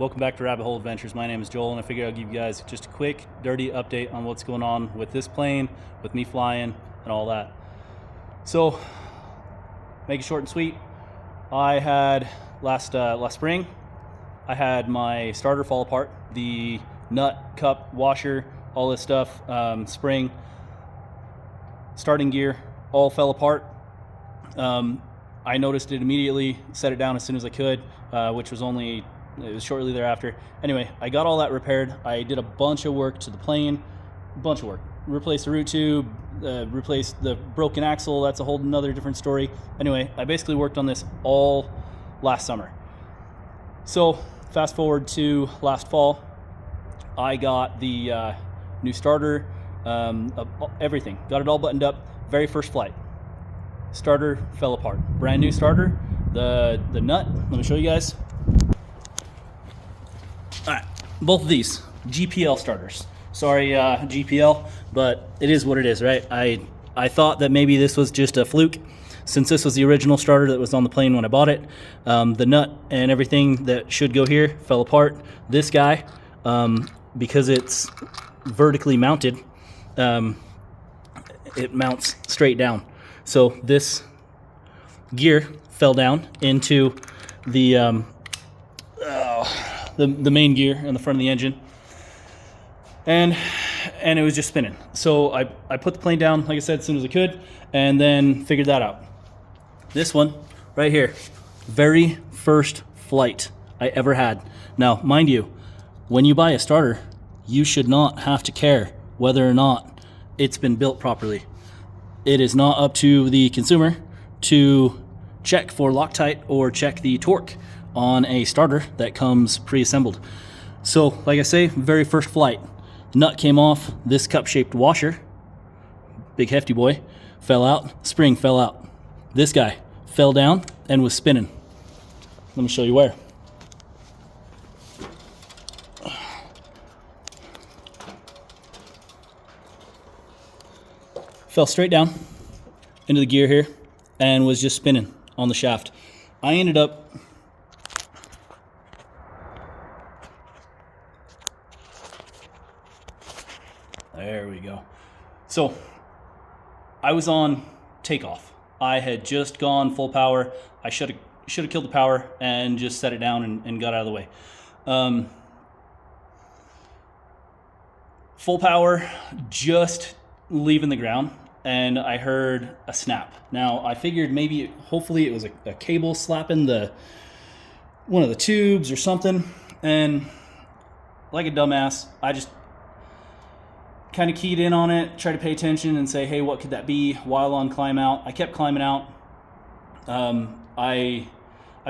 Welcome back to Rabbit Hole Adventures. My name is Joel, and I figured I'll give you guys just a quick, dirty update on what's going on with this plane, with me flying, and all that. So, make it short and sweet. I had last spring, I had my starter fall apart. The nut, cup, washer, all this stuff, spring, starting gear, all fell apart. I noticed it immediately, set it down as soon as I could, which was it was shortly thereafter. Anyway, I got all that repaired. I did a bunch of work to the plane, replaced the root tube, replaced the broken axle. That's a whole nother different story. Anyway, I basically worked on this all last summer. So fast forward to last fall, I got the new starter, everything, got it all buttoned up. Very first flight, starter fell apart. Brand new starter. The nut, let me show you guys. All right, both of these GPL starters. Sorry, GPL, but it is what it is, right? I thought that maybe this was just a fluke, since this was the original starter that was on the plane when I bought it. The nut and everything that should go here fell apart. This guy, because it's vertically mounted, it mounts straight down. So this gear fell down into the main gear in the front of the engine, and it was just spinning. So I put the plane down, like I said, as soon as I could, and then figured that out. This one right here, very first flight I ever had. Now, mind you, when you buy a starter, you should not have to care whether or not it's been built properly. It is not up to the consumer to check for Loctite or check the torque on a starter that comes pre-assembled. So, like I say, very first flight, nut came off. This cup-shaped washer, big hefty boy, fell out. Spring fell out. This guy fell down and was spinning. Let me show you where. Fell straight down into the gear here and was just spinning on the shaft. I ended up there we go. So I was on takeoff. I had just gone full power. I should have killed the power and just set it down and got out of the way. Full power, just leaving the ground, and I heard a snap. Now I figured hopefully it was a cable slapping one of the tubes or something, and like a dumbass, I just kind of keyed in on it, tried to pay attention and say, hey, what could that be, while on climb out. I kept climbing out. I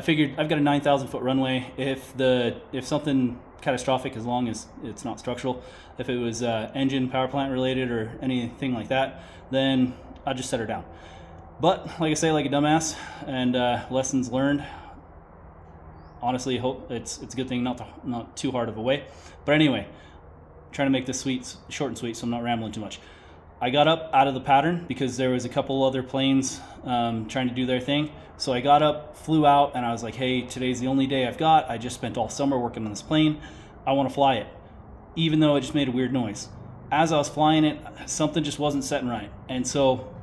figured I've got a 9,000 foot runway. If something catastrophic, as long as it's not structural, if it was engine power plant related or anything like that, then I'd just set her down. But like I say, like a dumbass, and lessons learned. Honestly, hope it's a good thing, not too hard of a way. But anyway, trying to make this short and sweet, so I'm not rambling too much. I got up out of the pattern because there was a couple other planes trying to do their thing. So I got up, flew out, and I was like, hey, today's the only day I've got. I just spent all summer working on this plane. I want to fly it, even though it just made a weird noise. As I was flying it, something just wasn't setting right. And so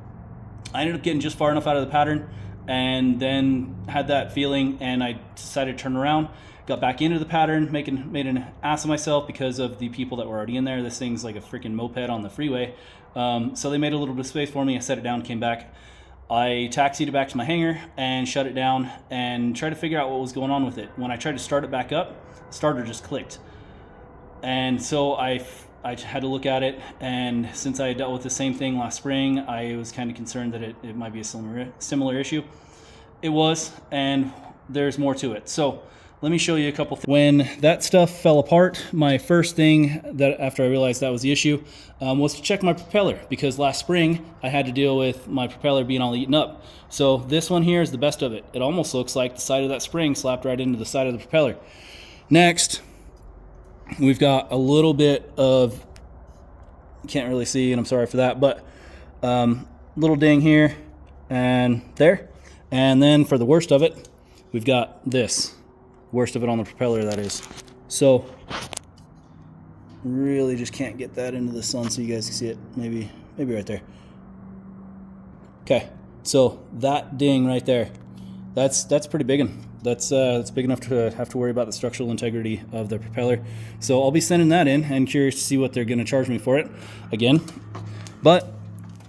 I ended up getting just far enough out of the pattern, and then had that feeling, and I decided to turn around, got back into the pattern, made an ass of myself because of the people that were already in there. This thing's like a freaking moped on the freeway. So they made a little bit of space for me. I set it down, came back. I taxied it back to my hangar and shut it down and tried to figure out what was going on with it. When I tried to start it back up, the starter just clicked. And so I had to look at it, and since I had dealt with the same thing last spring, I was kind of concerned that it might be a similar issue. It was, and there's more to it. So let me show you a couple things. When that stuff fell apart, my first thing that after I realized that was the issue was to check my propeller, because last spring I had to deal with my propeller being all eaten up. So this one here is the best of it. It almost looks like the side of that spring slapped right into the side of the propeller. Next, we've got a little bit of, can't really see, and I'm sorry for that, but little ding here and there. And then for the worst of it, we've got this. Worst of it on the propeller, that is. So really just can't get that into the sun so you guys can see it. Maybe right there. Okay, so that ding right there, that's pretty big one. That's big enough to have to worry about the structural integrity of the propeller. So I'll be sending that in and curious to see what they're going to charge me for it again. But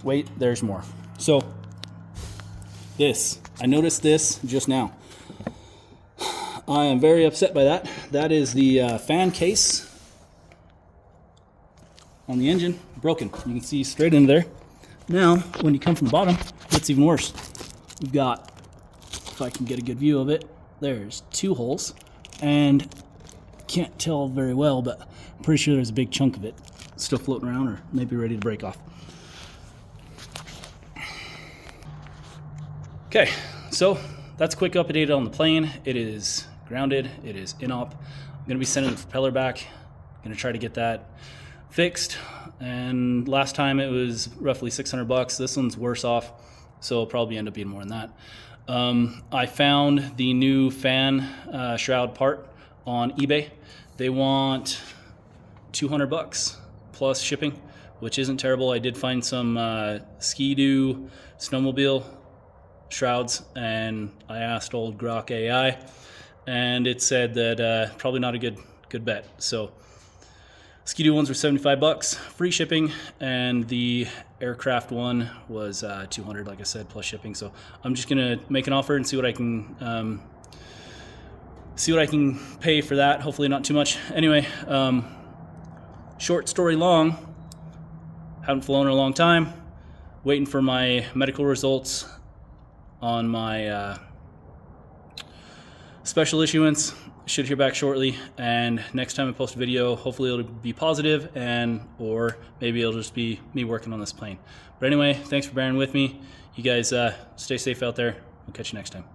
wait, there's more. So I noticed this just now. I am very upset by that. That is the fan case on the engine, broken. You can see straight into there. Now, when you come from the bottom, it's even worse. We've got, if I can get a good view of it, there's 2 holes, and can't tell very well, but I'm pretty sure there's a big chunk of it still floating around or maybe ready to break off. Okay, so that's a quick update on the plane. It is grounded, it is in-op. I'm gonna be sending the propeller back. I'm gonna try to get that fixed, and last time it was roughly 600 bucks. This one's worse off, so it'll probably end up being more than that. I found the new fan shroud part on eBay. They want 200 bucks plus shipping, which isn't terrible. I did find some Ski-Doo snowmobile shrouds, and I asked old Grok AI, and it said that probably not a good bet. So Ski-Doo ones were 75 bucks, free shipping, and the aircraft one was 200, like I said, plus shipping. So I'm just gonna make an offer and see what I can pay for that. Hopefully not too much. Anyway, short story long, haven't flown in a long time, waiting for my medical results on my special issuance. Should hear back shortly, and next time I post a video, hopefully it'll be positive, or maybe it'll just be me working on this plane. But anyway, thanks for bearing with me. You guys stay safe out there. We'll catch you next time.